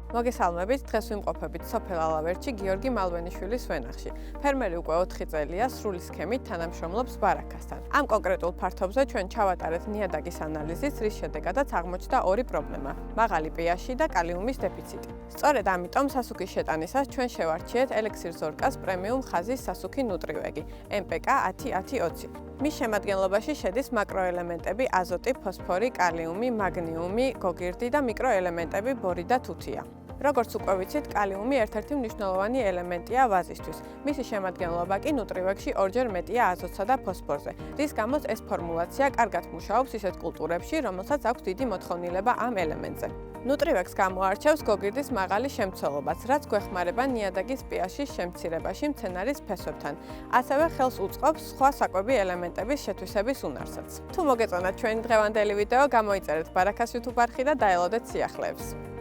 მოგესალმებით, დღეს ვიმყოფებით სოფელ ალავერტში გიორგი მალვენიშვილის ვენახში. ფერმერი უკვე 4 წელია სრული სქემით თანამშრომლობს ბარაქასთან. ამ კონკრეტულ ფართობზე ჩვენ ჩავატარეთ ნიადაგის ანალიზის, რის შედეგადაც აღმოჩნდა ორი პრობლემა: მაღალი pH-ი და კალიუმის დეფიციტი. სწორედ ამიტომ სასუქის შეტანისას ჩვენ შევარჩიეთ ელექსირ ზორკას პრემიუმ ხაზის სასუქი ნუტრივეგი MPK 10-10-20. მის შემადგენლობაში შედის მაკროელემენტები აზოტი, ფოსფორი, კალიუმი, მაგნიუმი, გოგირდი და მიკროელემენტები ბორი და თუთია. როგორც უკვე ვიცით, კალიუმი ერთ-ერთი მნიშვნელოვანი ელემენტია ვაზისთვის. მისი შემადგენლობა კი ნუტრივეგში ორჯერ მეტია აზოტსა და ფოსფორზე, რის გამოც ეს ფორმულაცია კარგად მუშაობს ისეთ კულტურებში, რომელსაც აქვს დიდი მოთხოვნილება ამ ელემენტზე. ნუტრივეგს გამოარჩევს გოგირდის მაღალი შემცველობაც, რაც გვეხმარება ნიადაგის pH-ის შემცირებაში მცენარის ფესვებთან. ასევე ხელს უწყობს სხვა საკვები ელემენტების შეთვისების უნარსაც. თუ მოგეწონათ ჩვენი დღევანდელი ვიდეო, გამოიწერეთ ბარაქას YouTube არხი და დაელოდეთ სიახლეებს.